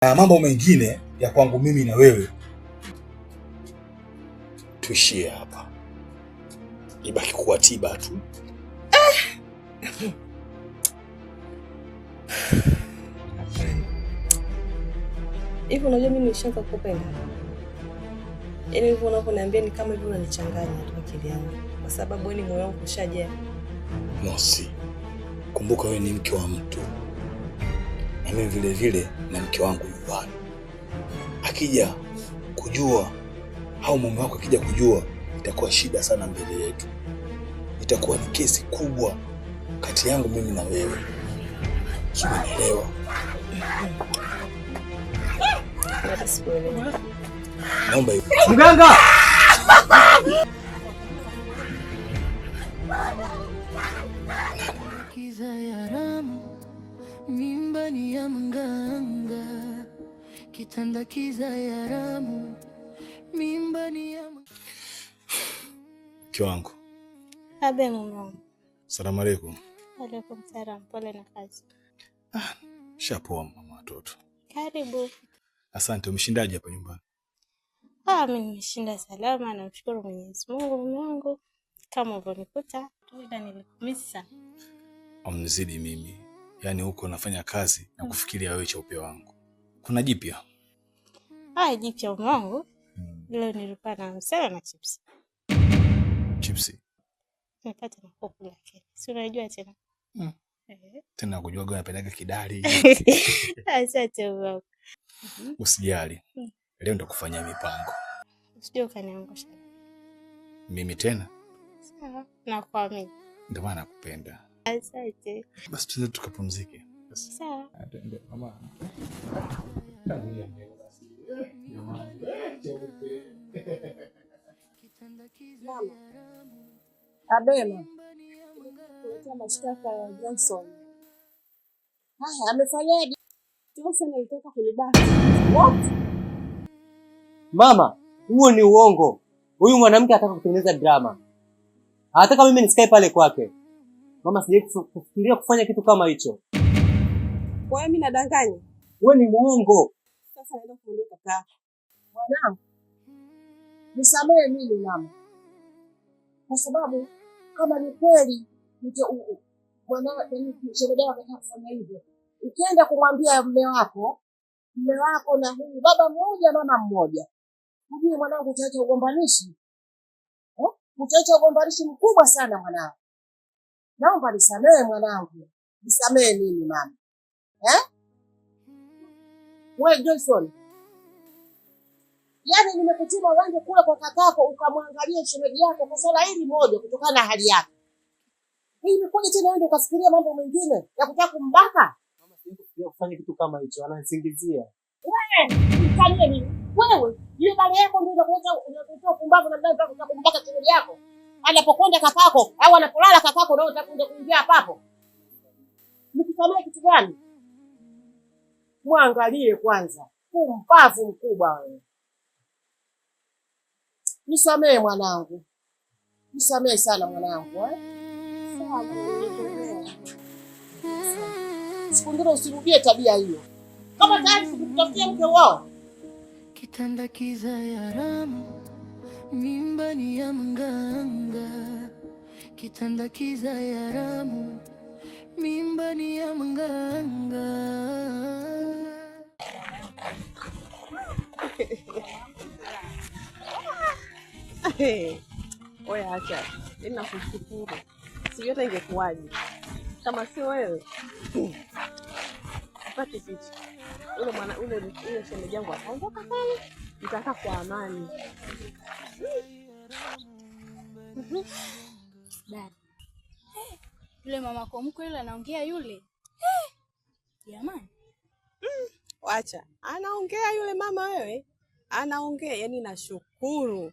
Na mambo mengine ya kwangu mimi na wewe tuishie hapa, ibaki kuwa tiba tu. Hivi unajua mimi nishaanza kukupenda. Yaani hivyo unavyoniambia ni kama hivyo unanichanganya tu akili yangu. Kwa sababu wewe ni moyo wangu ushajaa. Mosi, kumbuka wewe ni mke wa mtu. Na mimi vile vile na mke wangu nyumbani. Akija kujua au mume wako akija kujua, itakuwa shida sana mbele yetu. Itakuwa ni kesi kubwa kati yangu mimi na wewe. Umeelewa? Naomba mganga. Kiza ya ramu, mimba ni ya mganga. Kitanda kiza ya ramu, mimba ni ya mke wangu. Abe mume. Asalamu alaykum. Alaykum salaam. Pole na kazi. Shapoa mama watoto. Karibu. Asante. Umeshindaje hapa nyumbani? Mimi nimeshinda salama, namshukuru Mwenyezi Mungu. Mume wangu kama ulivyonikuta, ila nilikumisa. Umnizidi mimi. Yaani huko nafanya kazi na kufikiria wewe chaupe wangu. Kuna jipya? Jipya mume wangu. Leo nilikuwa na msela na chips. Chipsi? Nipata na kuku yake. Si unajua tena? Tena kujua gani napendaga kidari. Asante baba. Usijali. Leo ndo kufanya mipango. Usije ukaniangusha. Mimi tena? Sawa, nakuamini. Ndio maana nakupenda. Asante. Basi tuende tukapumzike. Sawa. Ndio mama. Mama. Abema. Kuleta mashtaka ya Johnson. Amefanyaje? Johnson alitaka kunibaka. What? Mama, huo ni uongo. Huyu mwanamke anataka kutengeneza drama. Anataka mimi nisikae pale kwake. Mama, sije kufikiria kufanya kitu kama hicho. Kwa hiyo mimi nadanganya? Wewe ni muongo. Sasa naenda kuondoka kaka. Mwanangu. Nisamehe mimi mama. Kwa sababu kama ni kweli mwanangu ni shemeji anataka kufanya hivyo. Ukienda kumwambia mume wako na huyu baba mmoja mama mmoja. Hujui mwanangu utaacha ugombanishi. Utaacha ugombanishi mkubwa sana mwanangu. Naomba nisamehe mwanangu. Nisamehe mimi mama. Wewe Johnson. Yaani nimekutuma uende kule kwa kakako ukamwangalie shemeji yako kwa swala hili moja kutokana na hali yake. Hii imekuja tena uende ukafikiria mambo mengine ya kutaka kumbaka? Mama, sikufikiria kufanya kitu kama hicho, ananisingizia. Wewe, mkanie nini? Wewe, yule bale yako ndio unakuletea kumbavu na ndani unataka kumbaka shemeji yako. Anapokwenda kakako au anapolala kakako ndio utakuja kuingia hapo. Nikusamee kitu gani? Muangalie kwanza. Kumbavu mkubwa wewe. Nisamee mwanangu. Nisamee sana mwanangu, Sawa, nimeelewa. Siku ngine usirudie tabia hiyo. Kama tayari sikutafutia mke wao. kitanda kiza ya ramu, mimba ni ya mganga. Kitanda kiza ya ramu, mimba ni ya mganga. Oya acha. Ninakushukuru. Sijui hata ingekuwaje. Kama si wewe. Pate picha. Ule shemeji yangu ataondoka pale. Nitakaa kwa amani. Dada. Yule mama kwa mko yule anaongea yule. Jamani. Acha. Anaongea yule mama wewe. Anaongea, yani nashukuru.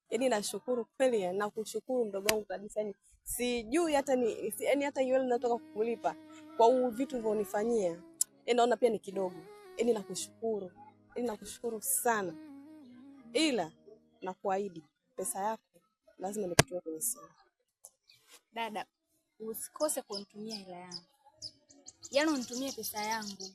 Yaani nashukuru kweli, nakushukuru mdogo wangu kabisa. Yaani sijui hata yaani hata yule natoka kukulipa kwa vitu ulivyonifanyia. Yaani naona pia ni kidogo. Yaani nakushukuru. Yaani nakushukuru sana. Ila nakuahidi pesa yako lazima nikutoe kwenye simu. Dada, usikose kunitumia hela yangu. Yaani unitumie pesa yangu.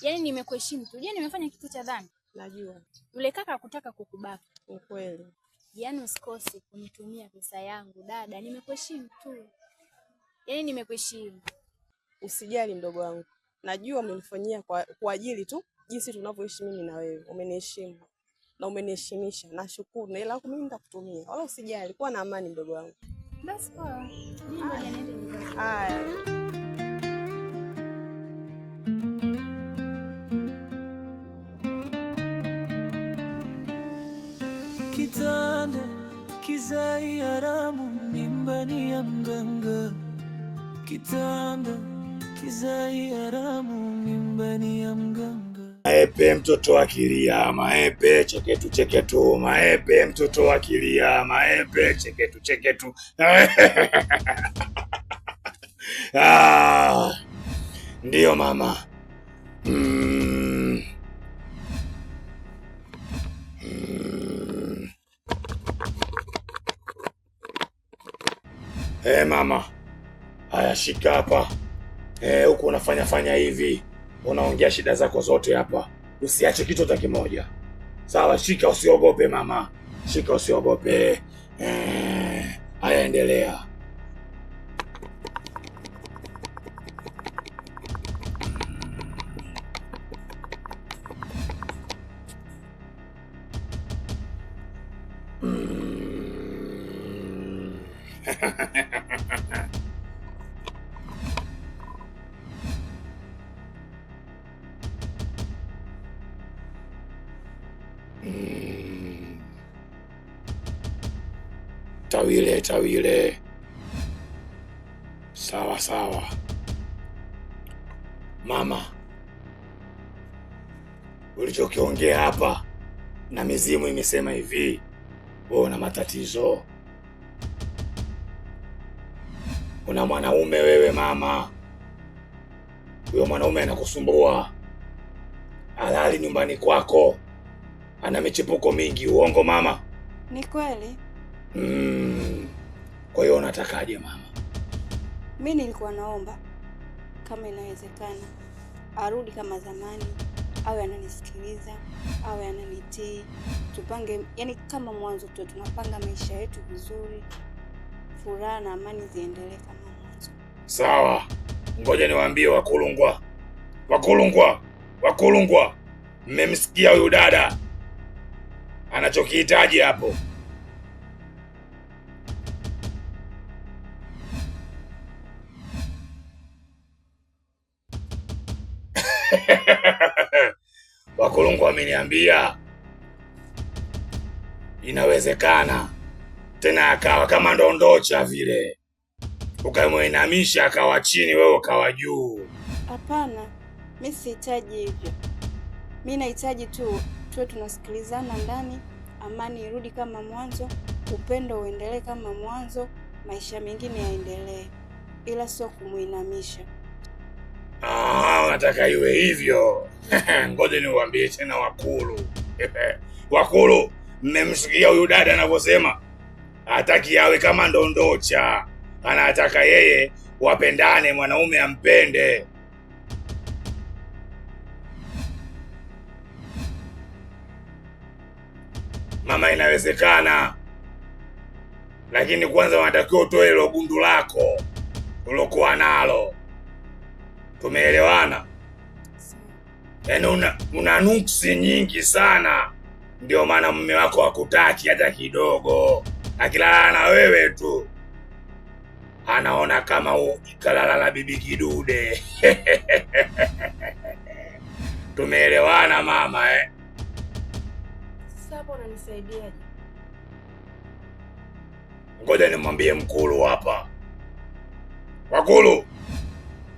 Yaani nimekuheshimu tu. Je, nimefanya kitu cha dhambi? Najua. Yule kaka hakutaka kukubaka. Ukweli. Yaani usikose kunitumia pesa yangu dada, nimekuheshimu tu. Yaani nimekuheshimu. Usijali mdogo wangu. Najua umenifanyia kwa ajili tu jinsi tunavyoishi mimi na wewe. Umeniheshimu na umeniheshimisha. Nashukuru. Na ila yako mimi nitakutumia. Wala usijali. Kuwa na amani mdogo wangu. Basi poa. Mimi ngoja niende nyumbani. Haya. Kitanda kizai haramu, mimbani ya mganga. Kitanda kizai haramu, mimbani ya mganga. Maepe mtoto akilia, maepe cheketu cheketu, maepe mtoto akilia, maepe cheketu cheketu. Ndiyo mama. Mama. Haya, shika hapa. Huku unafanya hivi. Unaongea shida zako zote hapa. Usiache kitu hata kimoja. Sawa, shika usiogope mama. Shika usiogope. Haya, endelea. Tawile. Sawa. Mama, ulichokiongea hapa na mizimu imesema hivi, wewe una matatizo. Una mwanaume wewe mama. Huyo mwanaume anakusumbua. Halali nyumbani kwako. Ana michepuko mingi, uongo mama? Ni kweli. Kwa hiyo unatakaje mama? Mimi nilikuwa naomba kama inawezekana arudi kama zamani, awe ananisikiliza, awe ananitii, tupange yani kama mwanzo tu, tunapanga maisha yetu vizuri, furaha na amani ziendelee kama mwanzo. Sawa. Ngoja niwaambie Wakulungwa. Mmemsikia huyu dada anachokihitaji hapo. Wakulungwa wameniambia inawezekana tena akawa kama ndondocha vile, ukamwinamisha akawa chini, wewe ukawa juu. Hapana, mimi sihitaji hivyo. Mimi nahitaji tu tuwe tunasikilizana ndani, amani irudi kama mwanzo, upendo uendelee kama mwanzo, maisha mengine yaendelee, ila sio kumuinamisha. Unataka iwe hivyo? Ngoja niwaambie tena Wakulu, mmemsikia huyu dada anavyosema? Hataki awe kama ndondocha. Anataka yeye wapendane, mwanaume ampende. Mama, inawezekana. Lakini kwanza wanatakiwa utoe hilo gundu lako ulokuwa nalo. Tumeelewana? Yaani una nuksi nyingi sana. Ndio maana mume wako hakutaki hata kidogo. Akilala na wewe tu anaona kama ikalala na bibi kidude. Tumeelewana mama Sasa unanisaidiaje? Ngoja nimwambie Mkulu hapa. Wakulu,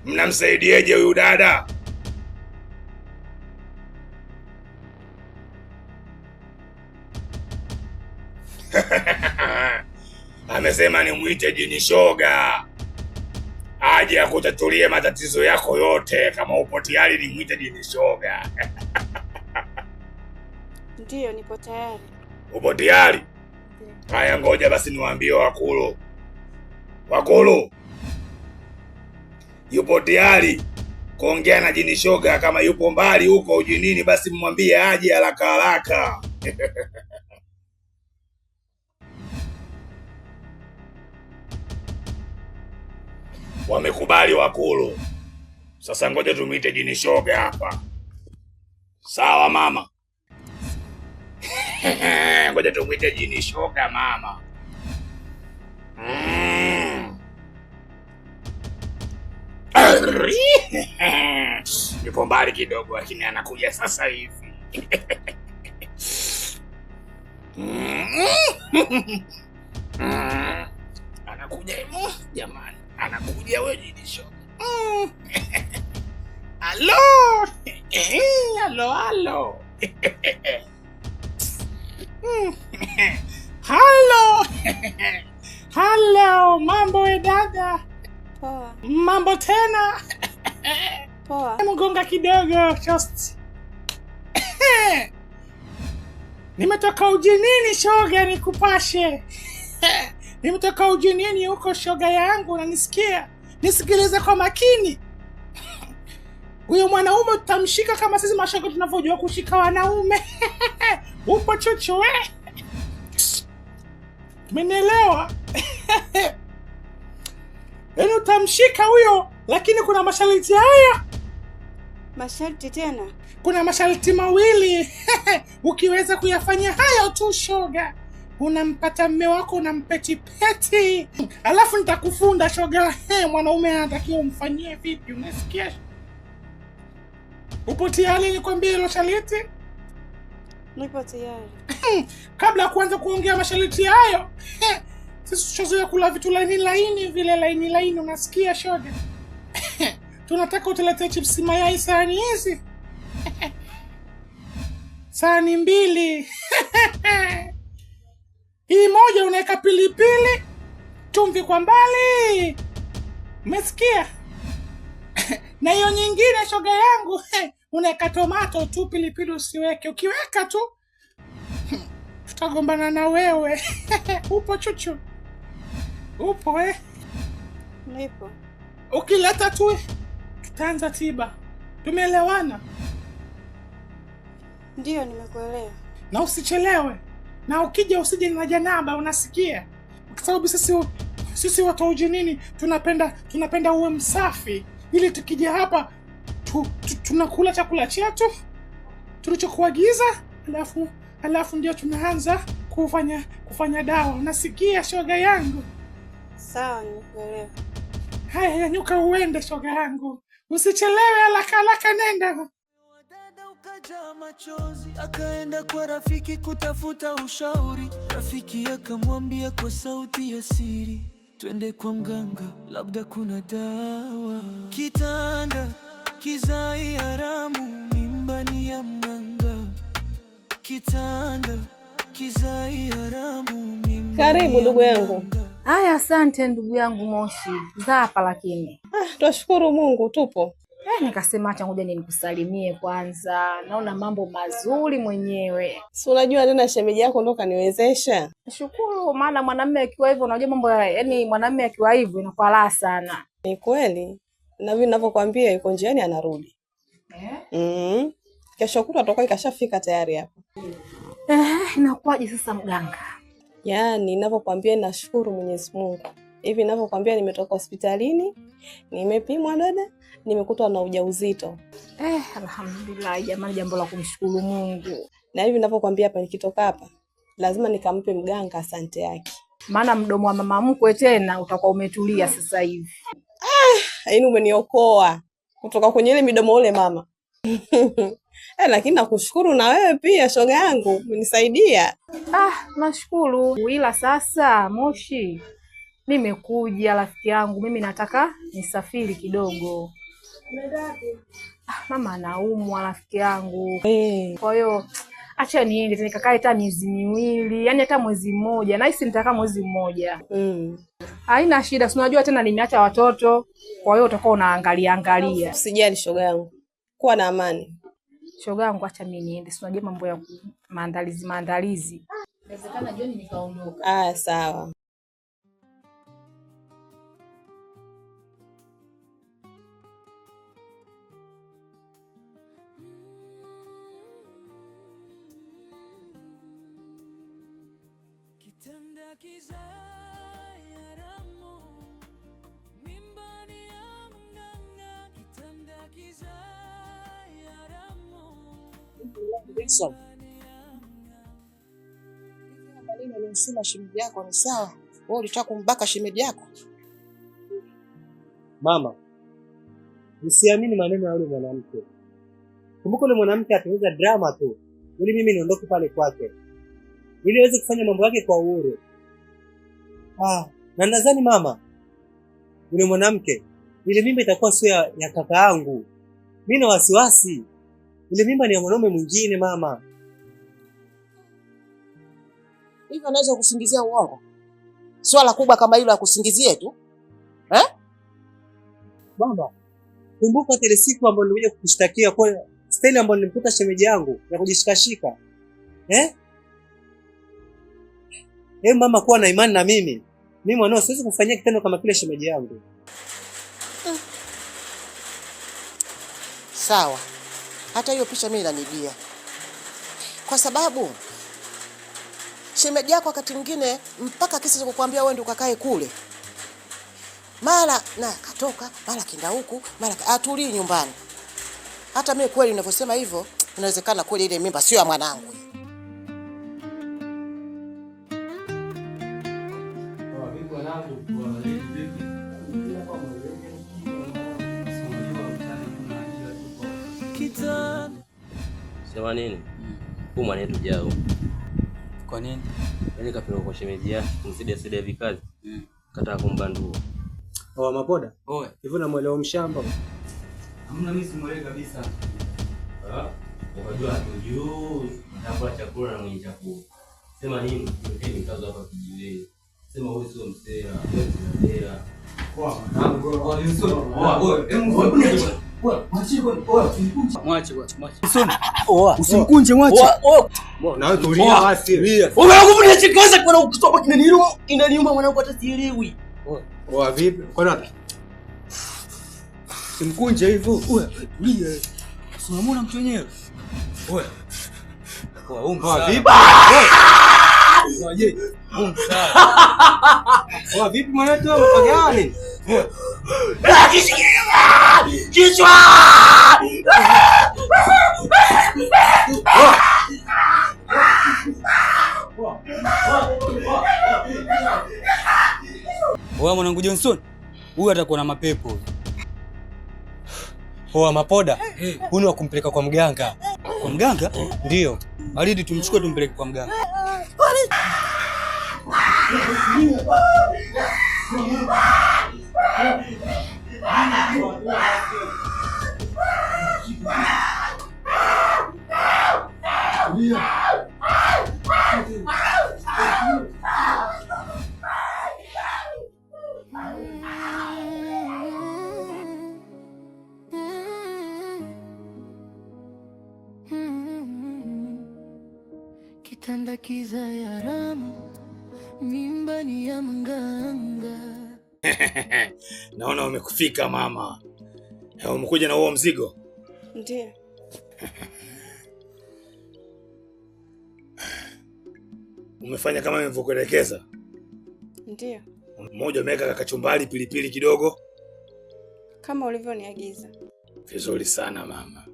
mnamsaidieje huyu dada? Amesema nimwite jini shoga aje akutatulie matatizo yako yote. Kama upo tayari nimwite jini shoga. Ndiyo, nipo tayari. Upo tayari? Haya, ngoja basi niwaambie Wakulu. Yupo tayari kuongea na jini shoga. Kama yupo mbali huko ujinini, basi mmwambie aje haraka haraka. Wamekubali wakulu. Sasa ngoja tumwite jini shoga hapa. Sawa mama? Ngoja tumwite jini shoga mama. Yupo mbali kidogo lakini anakuja sasa hivi. Anakuja jamani. Anakuja wewe jini shoga. Halo. Halo. Halo. Halo, mambo dada? Poa. Mambo tena? Poa. Mgonga kidogo just. Nimetoka ujinini shoga, nikupashe. Nimetoka ujinini huko shoga yangu, unanisikia? Nisikilize kwa makini. Huyo mwanaume tutamshika kama sisi mashoga tunavyojua kushika wanaume. Upo chuchu we? Umenielewa? Yaani utamshika huyo, lakini kuna masharti haya. Masharti tena? Kuna masharti mawili. Ukiweza kuyafanya hayo tu shoga, unampata mme wako, unampetipeti. Alafu nitakufunda shoga. Mwanaume anatakiwa umfanyie vipi, unasikia? Upo tayari nikwambie hilo sharti? Nipo tayari. Kabla ya kuanza kuongea masharti hayo, sisi tunazoea kula vitu laini vile laini, unasikia shoga? Tunataka utuletee chips mayai sahani hizi. Sahani 2. Hii moja unaweka pilipili, chumvi kwa mbali. Umesikia? Na hiyo nyingine shoga yangu, unaweka tomato tu, pilipili usiweke. Ukiweka tu tutagombana na wewe. Upo chuchu? Upo Nipo. Ukileta tu tutaanza tiba. Tumeelewana? Ndio, nimekuelewa. Na usichelewe. Na ukija usije na janaba, unasikia? Kwa sababu sisi watu wa ujinini tunapenda uwe msafi, ili tukija hapa tunakula chakula chetu tulichokuagiza, alafu ndio tunaanza kufanya dawa. Unasikia shoga yangu? Sawa, nimekuelewa. Haya, nyuka uende shoga yangu. Usichelewe, haraka nenda. Dada ukaja machozi, akaenda kwa rafiki kutafuta ushauri. Rafiki akamwambia kwa sauti ya siri, twende kwa mganga, labda kuna dawa. Kitanda kizai haramu, mimba ni ya mganga. Kitanda kizai haramu, mimba. Karibu ndugu yangu. Haya, asante ndugu yangu Moshi. Za hapa lakini. Twashukuru Mungu tupo. Nikasema acha ngoja nikusalimie kwanza. Naona mambo mazuri mwenyewe. Si unajua tena shemeji yako ndo kaniwezesha. Shukuru, maana mwanamume akiwa hivyo, unajua mambo yaani mwanamume akiwa hivyo inakuwa raha sana. Ni kweli. Na mimi ninavyokuambia yuko njiani anarudi. Kesho kutwa atakuwa ikashafika tayari hapa. Inakuwaje sasa mganga? Yaani ninavyokuambia nashukuru Mwenyezi Mungu. Hivi ninavyokuambia nimetoka hospitalini, nimepimwa dada, nimekutwa na ujauzito. Alhamdulillah jamani, jambo la kumshukuru Mungu. Na hivi ninavyokuambia hapa, nikitoka hapa lazima nikampe mganga asante yake. Maana mdomo wa mama mkwe tena utakuwa umetulia sasa hivi. Yaani umeniokoa kutoka kwenye ile midomo ule mama. Lakini nakushukuru na wewe pia shoga yangu, umenisaidia. Nashukuru. Ila sasa Moshi, nimekuja rafiki yangu, mimi nataka nisafiri kidogo. Mama anaumwa rafiki yangu. Kwa hiyo acha niende nikakae hata miezi 2, yani hata mwezi mmoja. Nahisi nitakaa mwezi mmoja. Haina shida, si unajua tena nimeacha watoto. Kwa hiyo utakuwa unaangalia. Usijali shoga yangu. Kuwa na amani. Shoga yangu acha mimi niende. Si unajua mambo ya maandalizi. Inawezekana jioni nikaondoka. Sawa. Jackson. Maneno aliyosema shemeji yako ni sawa? Wewe ulitaka kumbaka shemeji yako? Mama, usiamini maneno ya yule mwanamke. Kumbuka yule mwanamke ataweza drama tu ili mimi niondoke pale kwake, ili aweze kufanya mambo yake kwa uhuru. Na nadhani mama, yule mwanamke, ile mimba itakuwa sio ya kaka yangu. Mimi na wasiwasi. Ile mimba ni ya mwanaume mwingine mama. Hivi anaweza kusingizia uongo? Swala kubwa kama hilo akusingizie tu. Mama, kumbuka ile siku ambayo nilikuja kukushtakia kwa staili ambayo nilimkuta shemeji yangu ya kujishikashika. Mama, kuwa na imani na mimi. Mimi mwanao siwezi kufanyia kitendo kama kile shemeji yangu. Sawa. Hata hiyo picha mimi inanibia. Kwa sababu shemeji yako wakati mwingine mpaka kisa cha kukuambia wewe ndio ukakae kule. Mara na katoka, mara kenda huku, mara atulii nyumbani. Hata mimi kweli ninavyosema hivyo, inawezekana kweli ile mimba sio ya mwanangu. Sema nini? Huyu mwanetu jao. Kwa nini? Yaani kapeleka kwa shemeji yake kumsaidia vikazi. Kataka kumbandua. Mapoda? Hivyo namuelewa mshamba. Hamna, mimi simuelewi kabisa. Ukajua hatujui, mtakula chakula na mwenye chakula. Sema nini? Mimi kazo hapa kijiweni. Sema wewe sio msera, wewe ni msera. Usimkunje, mwache. Na wewe tulia basi. Unakuvunia chikaza kwa ukitoka kinaniuma mwanangu hata sielewi. Vipi? Kwa nini? Usimkunje hivyo. Tulia. Unamuona mtu wenyewe? Vipi? Vipi mwanangu unafanya nini? Kichwa! Mwanangu Johnson, huyu atakuwa na mapepo. Mapoda, huyu wa kumpeleka kwa mganga. Kwa mganga? Ndio. Baridi tumchukue tumpeleke kwa mganga. Kitanda kiza ya ramu, mimba ni ya mganga. Naona umekufika mama. Umekuja na huo mzigo? Ndiyo. Umefanya kama nilivyokuelekeza? Ndiyo. Mmoja umeweka kachumbari, pilipili kidogo. Kama ulivyoniagiza. Vizuri sana mama.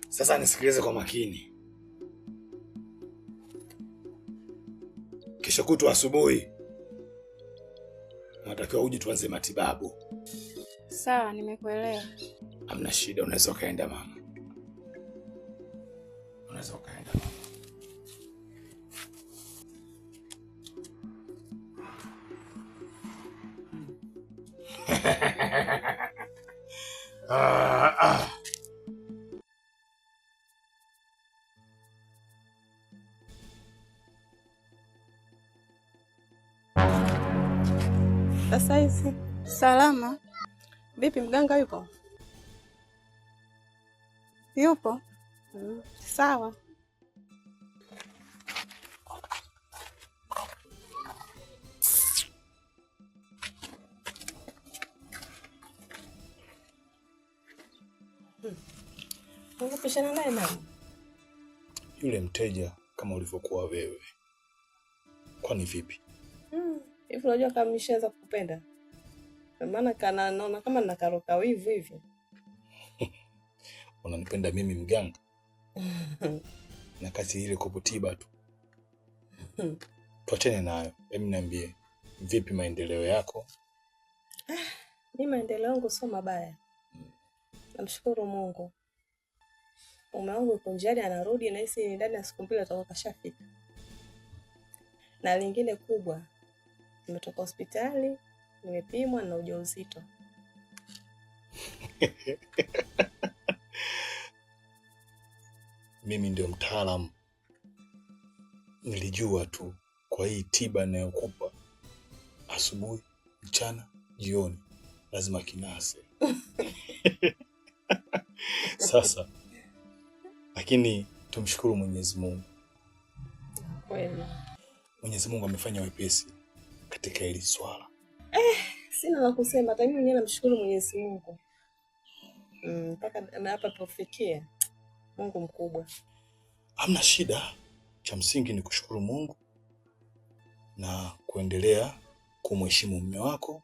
Sasa nisikilize kwa makini. Kesho kutwa asubuhi unatakiwa uje tuanze matibabu. Sawa, nimekuelewa. Hamna shida, unaweza kaenda mama. Unaweza kaenda mama. Sasa hivi salama. Vipi, mganga yupo? Yupo. Sawa. Ungepishana naye nani? Yule mteja kama ulivyokuwa wewe. Kwani vipi? Hivi unajua kama nimeshaanza kukupenda? Maana kana naona kama nakaruka wivu hivi. Unanipenda mimi mganga? Na kazi ile kopo tiba tu. Tuachane nayo. Hebu niambie, vipi maendeleo yako? Mimi maendeleo yangu sio mabaya. Namshukuru Mungu. Mume wangu yuko njiani anarudi na hisi ndani ya siku mbili atakuwa kashafika. Na lingine kubwa, nimetoka hospitali, nimepimwa na ujauzito. Mimi ndio mtaalamu. Nilijua tu kwa hii tiba ninayokupa asubuhi, mchana, jioni lazima kinase. Sasa lakini tumshukuru Mwenyezi Mungu. Kweli. Mwenyezi Mungu amefanya wepesi katika hili swala. Sina la kusema, hata mimi mwenyewe namshukuru Mwenyezi Mungu. Mpaka hapa tufikie. Mungu mkubwa. Hamna shida. Cha msingi ni kushukuru Mungu na kuendelea kumheshimu mume wako.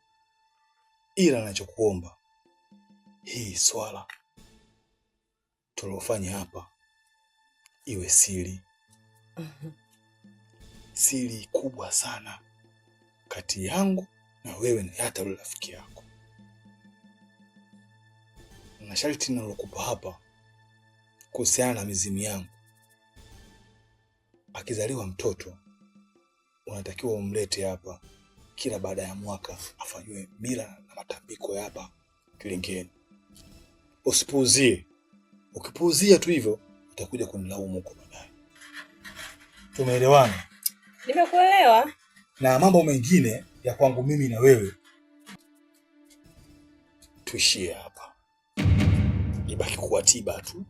Ila ninachokuomba, hii swala tulofanya hapa iwe siri. Siri kubwa sana kati yangu na wewe na hata yule rafiki yako. Na sharti ninalokupa hapa kuhusiana na mizimu yangu, akizaliwa mtoto unatakiwa umlete hapa kila baada ya mwaka afanywe mila na matambiko ya hapa Kilingeni. Usipuuzie. Ukipuuzia tu hivyo utakuja kunilaumu kwa baadaye. Tumeelewana? Nimekuelewa. Na mambo mengine ya kwangu mimi na wewe tuishie hapa. Ibaki kuwa tiba tu.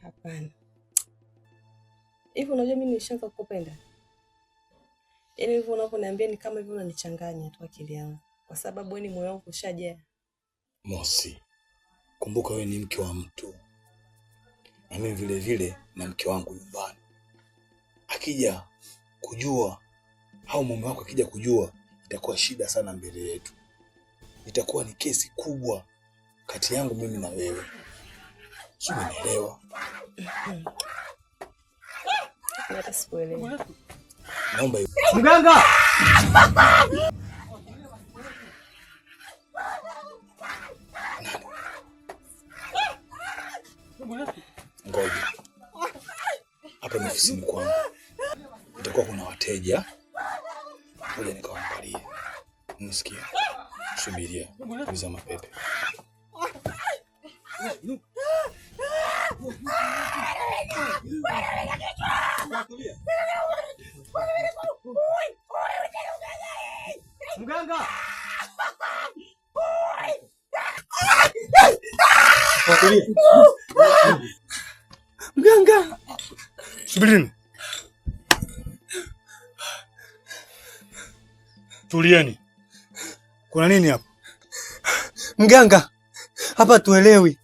Hapana. Hivi unajua mimi nishaanza kukupenda? Yaani hivyo unavyoniambia ni kama hivyo unanichanganya tu akili yangu. Kwa sababu wewe ni moyo wangu ushajaa. Mosi, kumbuka wewe ni mke wa mtu. Na mimi vile vile na mke wangu nyumbani. Akija kujua au mume wako akija kujua, itakuwa shida sana mbele yetu. Itakuwa ni kesi kubwa kati yangu mimi na wewe. Sio, umeelewa? Hata sikuelewa. Naomba mganga. Ngoja. Hapa ni ofisini kwangu. Itakuwa kuna wateja. Ngoja nikawaangalie. Unasikia? Subiria. Uliza mapepe. Mganga. Mganga. Subirini. Tulieni. Kuna nini hapa? Mganga, hapa tuelewi.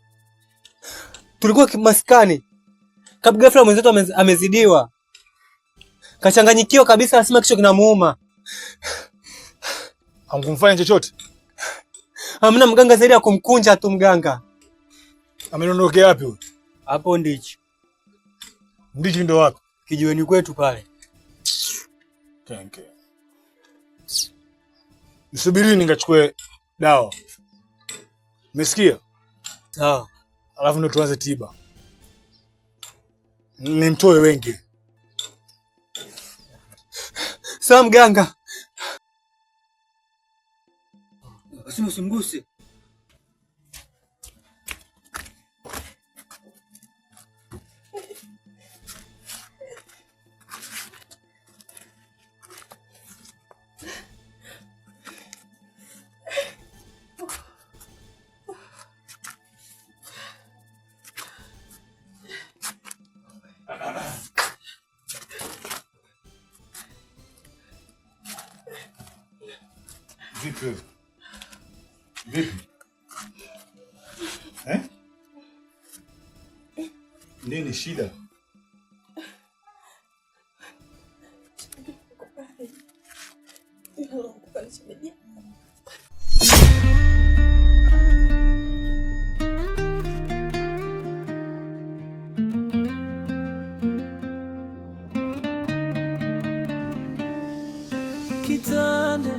Tulikuwa maskani. Kabla ghafla mwenzetu amezidiwa. Kachanganyikiwa kabisa, asema kichwa kinamuuma. Hamkumfanya chochote? Hamna mganga, zaidi ya kumkunja tu mganga. Amenondokea wapi huyo? Hapo ndicho. Ndicho ndo wapi? Kijiweni kwetu pale. Kenke. Nisubirini nikachukue dawa. Umesikia? Sawa. Alafu ndo tuanze tiba. Nimtoe wengi. Sawa mganga. Usimguse. Vipi? Vipi? Nini shida? unakumbuka ni shemeji. Kitanda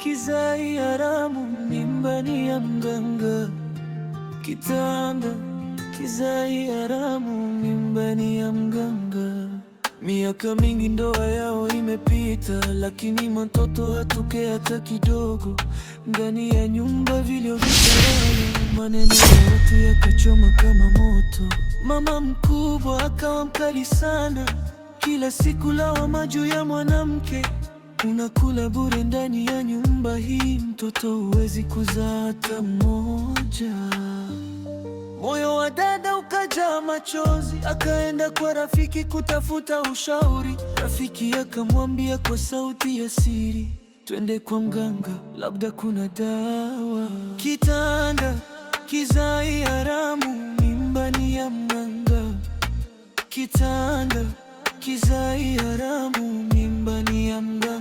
kizai haramu, mimbani ya mganga. Kitanda kizai haramu, mimbani ya mganga. Miaka mingi ndoa yao imepita, lakini mtoto hatokea hata kidogo. Ndani ya nyumba vilio vikaraya, maneno ya watu yakachoma kama moto. Mama mkubwa akawa mkali sana, kila siku lawama juu ya mwanamke. Unakula bure ndani ya nyumba hii, mtoto huwezi kuzaa hata mmoja. Moyo wa dada ukajaa machozi, akaenda kwa rafiki kutafuta ushauri. Rafiki akamwambia kwa sauti ya siri, twende kwa mganga, labda kuna dawa. Kitanda kizai haramu, mimbani ya mganga. Kitanda kizai haramu, mimbani ya mganga.